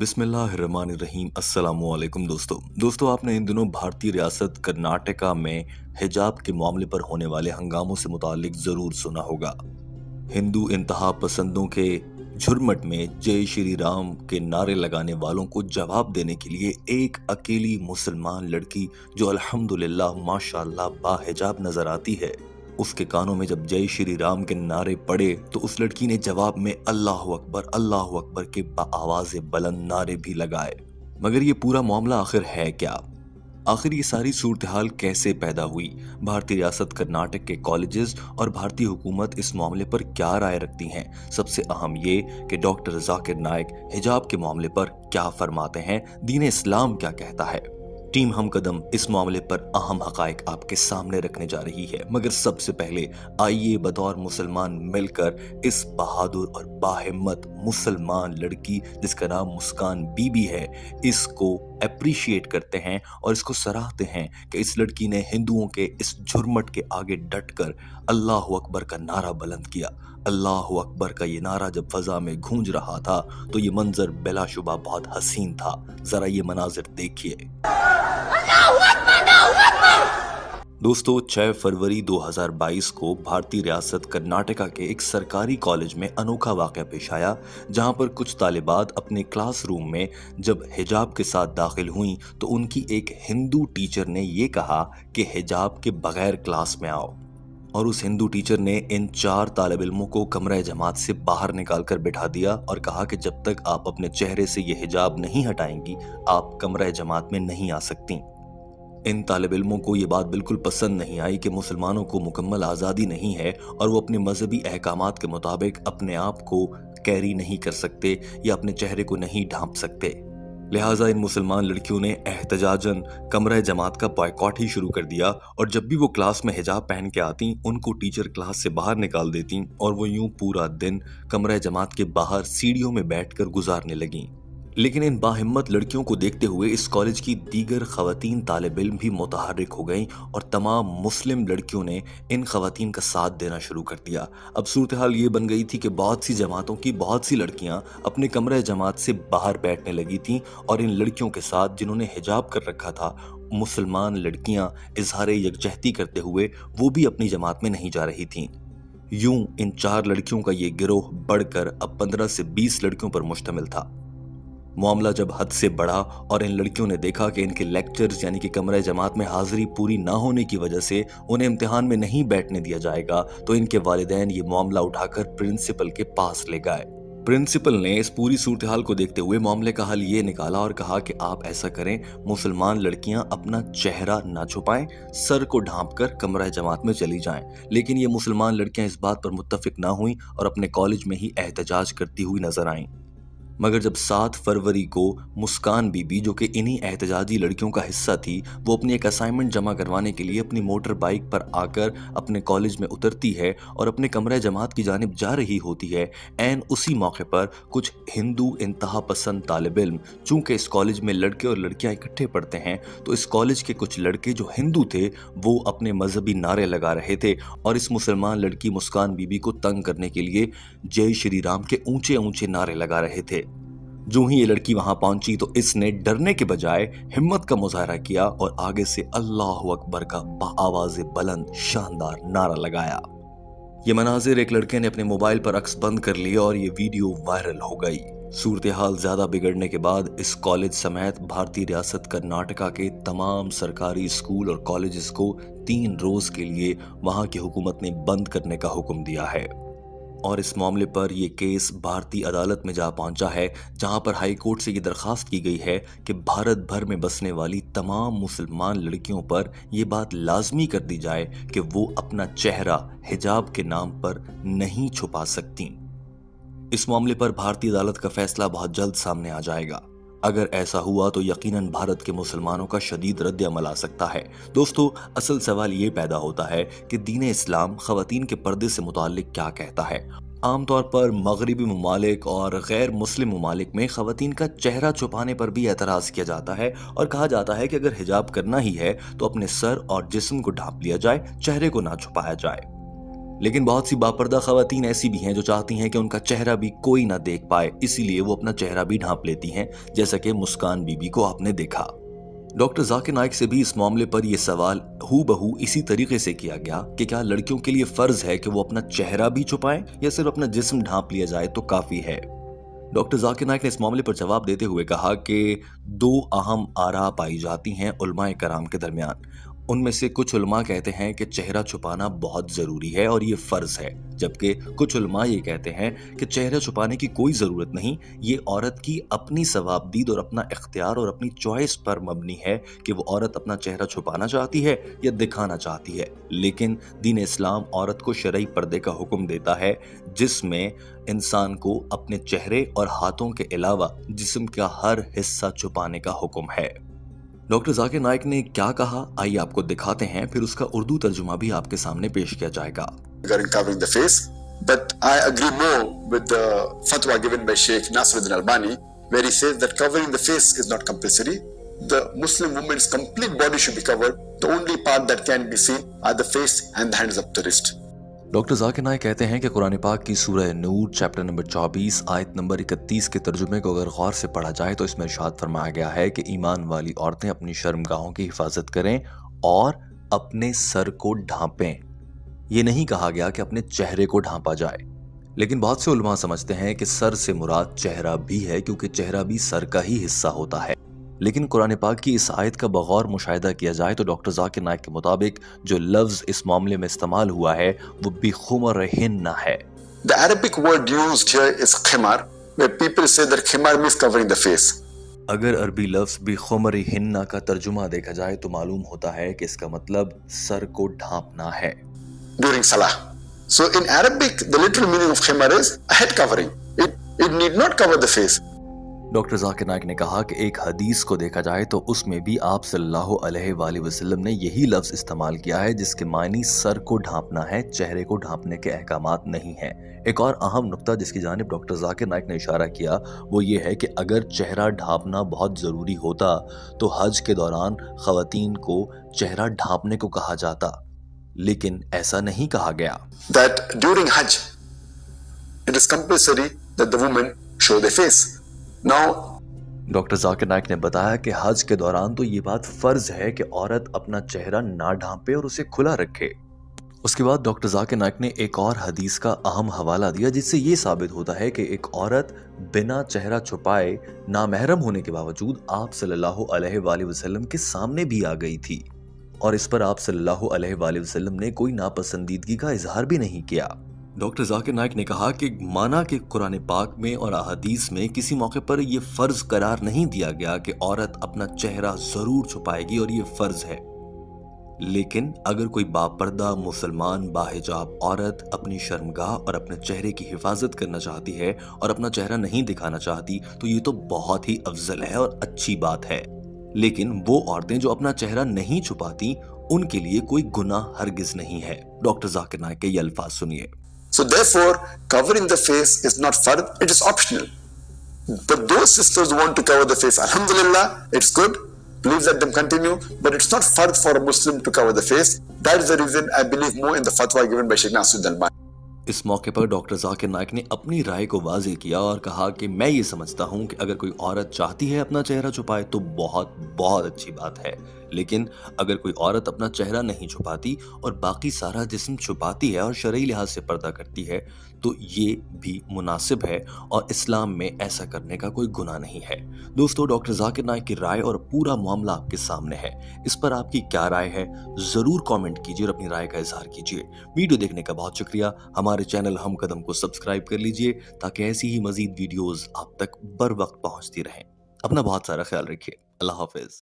बिस्मिल्लाहिर्रहमानिर्रहीम। अस्सलामुअलैकुम दोस्तों आपने इन दिनों भारतीय रियासत कर्नाटका में हिजाब के मामले पर होने वाले हंगामों से मुतालिक जरूर सुना होगा। हिंदू इंतहा पसंदों के झुरमट में जय श्री राम के नारे लगाने वालों को जवाब देने के लिए एक अकेली मुसलमान लड़की जो अल्हम्दुलिल्लाह माशाअल्लाह बाहिजाब नजर आती है, उसके कानों में जब जय श्री राम के नारे पड़े तो उस लड़की ने जवाब में अल्लाह अकबर के आवाज़ बुलंद नारे भी लगाए। मगर ये पूरा मामला आखिर है क्या? आखिर ये सारी सूरत हाल कैसे पैदा हुई? भारतीय रियासत कर्नाटक के कॉलेजेस और भारतीय हुकूमत इस मामले पर क्या राय रखती हैं? सबसे अहम ये कि डॉक्टर जाकिर नाइक हिजाब के मामले पर क्या फरमाते हैं, दीन इस्लाम क्या कहता है। टीम हम कदम इस मामले पर अहम हकाइक आपके सामने रखने जा रही है। मगर सबसे पहले आइए बतौर मुसलमान मिलकर इस बहादुर और बाहिम्मत मुसलमान लड़की जिसका नाम मुस्कान बीबी है, इसको अप्रिशिएट करते हैं और इसको सराहते हैं कि इस लड़की ने हिंदुओं के इस झुरमट के आगे डटकर अल्लाह अकबर का नारा बुलंद किया। अल्लाह अकबर का ये नारा जब फजा में गूंज रहा था तो ये मंजर बिलाशुबा बहुत हसीन था। जरा ये मनाजिर देखिए। दोस्तों 6 फरवरी 2022 को भारतीय रियासत कर्नाटका के एक सरकारी कॉलेज में अनोखा वाक़या पेश आया, जहां पर कुछ तालिबात अपने क्लासरूम में जब हिजाब के साथ दाखिल हुईं तो उनकी एक हिंदू टीचर ने ये कहा कि हिजाब के बगैर क्लास में आओ, और उस हिंदू टीचर ने इन 4 तालिब इल्मों को कमरा जमात से बाहर निकाल कर बिठा दिया और कहा कि जब तक आप अपने चेहरे से ये हिजाब नहीं हटाएंगी आप कमरा जमात में नहीं आ सकती। इन तालिब इल्मों को ये बात बिल्कुल पसंद नहीं आई कि मुसलमानों को मुकम्मल आज़ादी नहीं है और वो अपने मजहबी अहकामात के मुताबिक अपने आप को कैरी नहीं कर सकते या अपने चेहरे को नहीं ढांप सकते। लिहाजा इन मुसलमान लड़कियों ने एहतजाजन कमरा जमात का बॉयकॉट ही शुरू कर दिया और जब भी वो क्लास में हिजाब पहन के आती उनको टीचर क्लास से बाहर निकाल देती और वो यूं पूरा दिन कमरा जमात के बाहर सीढ़ियों में बैठकर गुजारने लगीं। लेकिन इन बाहिम्मत लड़कियों को देखते हुए इस कॉलेज की दीगर खवातीन तालिब इल्म भी मुतहर्रिक हो गईं और तमाम मुस्लिम लड़कियों ने इन खवातीन का साथ देना शुरू कर दिया। अब सूरत हाल ये बन गई थी कि बहुत सी जमातों की बहुत सी लड़कियां अपने कमरे जमात से बाहर बैठने लगी थीं और इन लड़कियों के साथ जिन्होंने हिजाब कर रखा था मुसलमान लड़कियां इजहार यकजहती करते हुए वो भी अपनी जमात में नहीं जा रही थीं। यूं इन 4 लड़कियों का ये गिरोह बढ़कर अब 15 से 20 लड़कियों पर मुश्तमिल था। मामला जब हद से बढ़ा और इन लड़कियों ने देखा कि इनके लेक्चर्स यानी कि कमरे जमात में हाजिरी पूरी ना होने की वजह से उन्हें इम्तिहान में नहीं बैठने दिया जाएगा तो इनके वालिदैन ये मामला उठाकर प्रिंसिपल के पास ले गए। प्रिंसिपल ने इस पूरी सूरत हाल को देखते हुए मामले का हल ये निकाला और कहा कि आप ऐसा करें, मुसलमान लड़कियां अपना चेहरा ना छुपाएं, सर को ढांप कर कमरा जमात में चली जाएं। लेकिन ये मुसलमान लड़कियां इस बात पर मुत्तफिक ना हुई और अपने कॉलेज में ही एहतजाज करती हुई नजर आईं। मगर जब 7 फरवरी को मुस्कान बीबी जो कि इन्हीं एहतजाजी लड़कियों का हिस्सा थी, वो अपनी एक असाइनमेंट जमा करवाने के लिए अपनी मोटर बाइक पर आकर अपने कॉलेज में उतरती है और अपने कमरे जमात की जानिब जा रही होती है, ऐन उसी मौके पर कुछ हिंदू इंतहा पसंद तालिब इल्म, चूंकि इस कॉलेज में लड़के और लड़कियां इकट्ठे पढ़ते हैं तो इस कॉलेज के कुछ लड़के जो हिंदू थे वो अपने मजहबी नारे लगा रहे थे और इस मुसलमान लड़की मुस्कान बीबी को तंग करने के लिए जय श्री राम के ऊंचे ऊंचे नारे लगा रहे थे। जो ही ये लड़की वहां पहुंची तो इसने डरने के बजाय हिम्मत का मुजाहरा किया और आगे से अल्लाह अकबर का आवाज़ बुलंद शानदार नारा लगाया। ये मनाजिर एक लड़के ने अपने मोबाइल पर अक्स बंद कर लिया और ये वीडियो वायरल हो गई। सूरत हाल ज्यादा बिगड़ने के बाद इस कॉलेज समेत भारतीय रियासत कर्नाटका के तमाम सरकारी स्कूल और कॉलेजेस को 3 रोज के लिए वहां की हुकूमत ने बंद करने का हुक्म दिया है और इस मामले पर यह केस भारतीय अदालत में जा पहुंचा है, जहां पर हाई कोर्ट से ये दरखास्त की गई है कि भारत भर में बसने वाली तमाम मुसलमान लड़कियों पर यह बात लाजमी कर दी जाए कि वो अपना चेहरा हिजाब के नाम पर नहीं छुपा सकती। इस मामले पर भारतीय अदालत का फैसला बहुत जल्द सामने आ जाएगा। अगर ऐसा हुआ तो यकीनन भारत के मुसलमानों का शदीद रद्द अमल आ सकता है। दोस्तों असल सवाल ये पैदा होता है कि दीन इस्लाम खवातीन के पर्दे से मुताल्लिक क्या कहता है। आमतौर पर मगरबी ममालिक और गैर मुस्लिम ममालिक में खवातीन का चेहरा छुपाने पर भी एतराज़ किया जाता है और कहा जाता है कि अगर हिजाब करना ही है तो अपने सर और जिस्म को ढांप लिया जाए, चेहरे को ना छुपाया जाए। लेकिन बहुत सी बापर्दा खवातीन ऐसी भी हैं जो चाहती हैं कि उनका चेहरा भी कोई ना देख पाए, इसीलिए वो अपना चेहरा भी ढांप लेती हैं, जैसा कि मुस्कान बीबी को आपने देखा। डॉक्टर जाकिर नाइक से भी इस मामले पर यह सवाल हूबहू इसी तरीके से किया गया कि क्या लड़कियों के लिए फर्ज है कि वो अपना चेहरा भी छुपाएं या सिर्फ अपना जिस्म ढांप लिया जाए तो काफी है। डॉक्टर जाकिर नाइक ने इस मामले पर जवाब देते हुए कहा कि दो अहम आरा पाई जाती हैं उलमाए कराम के दरमियान। उनमें से कुछ उलमा कहते हैं कि चेहरा छुपाना बहुत ज़रूरी है और ये फ़र्ज़ है, जबकि कुछ उलमा ये कहते हैं कि चेहरा छुपाने की कोई ज़रूरत नहीं, ये औरत की अपनी सवाबदीद और अपना इख्तियार और अपनी चॉइस पर मबनी है कि वो औरत अपना चेहरा छुपाना चाहती है या दिखाना चाहती है। लेकिन दीन इस्लाम औरत को शरई पर्दे का हुक्म देता है, जिसमें इंसान को अपने चेहरे और हाथों के अलावा जिस्म का हर हिस्सा छुपाने का हुक्म है। डॉक्टर जाकिर नाइक ने क्या कहा, आइए आपको दिखाते हैं, फिर उसका उर्दू तर्जुमा भी आपके सामने पेश किया जाएगा। Covering the face, but I agree more with the fatwa given by Sheikh Nasruddin Albani, where he says that covering the face is not compulsory. The Muslim woman's complete body should be covered. The only part that can be seen are the face and the hands up to the wrist. Doctor Zakir Naik कहते हैं कि कुरान पाक की सूरह नूर chapter number 24 आयत number 31 के तर्जुमे को अगर गौर से पढ़ा जाए तो इसमें इरशाद फरमाया गया है कि ईमान वाली औरतें अपनी शर्मगाहों की हिफाजत करें और अपने सर को ढांपें। ये नहीं कहा गया कि अपने चेहरे को ढांपा जाए, लेकिन बहुत से उलमा समझते हैं कि सर से मुराद चेहरा भी है, क्योंकि चेहरा भी सर का ही हिस्सा होता है। लेकिन कुरान पाक की इस आयत का बगौर मुशाहिदा किया जाए तो डॉक्टर जाकिर नाइक के मुताबिक जो लफ्ज इस मामले में इस्तेमाल हुआ है वो बिखुमरहिन्ना है। The Arabic word used here is khimar, where people say that khimar means covering the face. अगर अरबी लफ्ज बिखुमरहिन्ना का तर्जुमा देखा जाए तो मालूम होता है कि इसका मतलब सर को ढांपना है। During salah. So in Arabic, the literal meaning of khimar is a head covering. It need not cover the face. Doctor Zakir Naik ने कहा कि एक हदीस को देखा जाए तो उसमें भी आप सल्लल्लाहु अलैहि वसल्लम ने यही लफ्ज इस्तेमाल किया है, जिसके मानी सर को ढांपना है, चेहरे को ढांपने के अहकामात नहीं है। एक और अहम नुक्ता जिसकी जानिब डॉक्टर जाकिर नाइक ने इशारा किया वो ये है कि अगर चेहरा ढांपना बहुत ज़रूरी होता तो हज के दौरान ख़वातीन को चेहरा ढांपने को कहा जाता, लेकिन ऐसा नहीं कहा गया। That during Hajj, it is compulsory that the women show their face. Now, doctor Zakir Naik ने बताया कि हज के दौरान तो ये बात फर्ज है कि औरत अपना चेहरा ना ढांपे और उसे खुला रखे। उसके बाद डॉक्टर जाकिर नाइक ने एक और हदीस का अहम हवाला दिया जिससे ये साबित होता है कि एक औरत बिना चेहरा छुपाए नामहरम होने के बावजूद आप सल्लल्लाहु अलैहि वसल्लम के सामने भी आ गई थी और इस पर आप सल्लल्लाहु अलैहि वसल्लम ने कोई नापसंदीदगी का इजहार भी नहीं किया। डॉक्टर जाकिर नाइक ने कहा कि माना कि कुरान पाक में और अहादीस में किसी मौके पर यह फर्ज करार नहीं दिया गया कि औरत अपना चेहरा जरूर छुपाएगी और ये फर्ज है, लेकिन अगर कोई बापर्दा मुसलमान बाहिजाब औरत अपनी शर्मगाह और अपने चेहरे की हिफाजत करना चाहती है और अपना चेहरा नहीं दिखाना चाहती तो ये तो बहुत ही अफजल है और अच्छी बात है। लेकिन वो औरतें जो अपना चेहरा नहीं छुपाती उनके लिए कोई गुनाह हरगिज नहीं है। डॉक्टर जाकिर नाइक के ये अल्फाज सुनिए। So therefore, covering the face is not fard, it is optional. But those sisters who want to cover the face, alhamdulillah, it's good. Please let them continue. But it's not fard for a Muslim to cover the face. That is the reason I believe more in the fatwa given by Sheikh Nasruddin Albani. इस मौके पर doctor Zakir Naik ने अपनी राय को वाज़ेह किया और कहा कि मैं ये समझता हूँ कि अगर कोई औरत चाहती है अपना चेहरा छुपाए तो बहुत बहुत अच्छी बात है, लेकिन अगर कोई औरत अपना चेहरा नहीं छुपाती और बाकी सारा जिस्म छुपाती है और शरई लिहाज से पर्दा करती है तो ये भी मुनासिब है और इस्लाम में ऐसा करने का कोई गुनाह नहीं है। दोस्तों, डॉक्टर जाकिर नाइक की राय और पूरा मामला आपके सामने है। इस पर आपकी क्या राय है ज़रूर कमेंट कीजिए और अपनी राय का इजहार कीजिए। वीडियो देखने का बहुत शुक्रिया। हमारे चैनल हम कदम को सब्सक्राइब कर लीजिए ताकि ऐसी ही मजीद वीडियोज़ आप तक बर वक्त पहुँचती रहें। अपना बहुत सारा ख्याल रखिए। अल्लाह हाफिज़।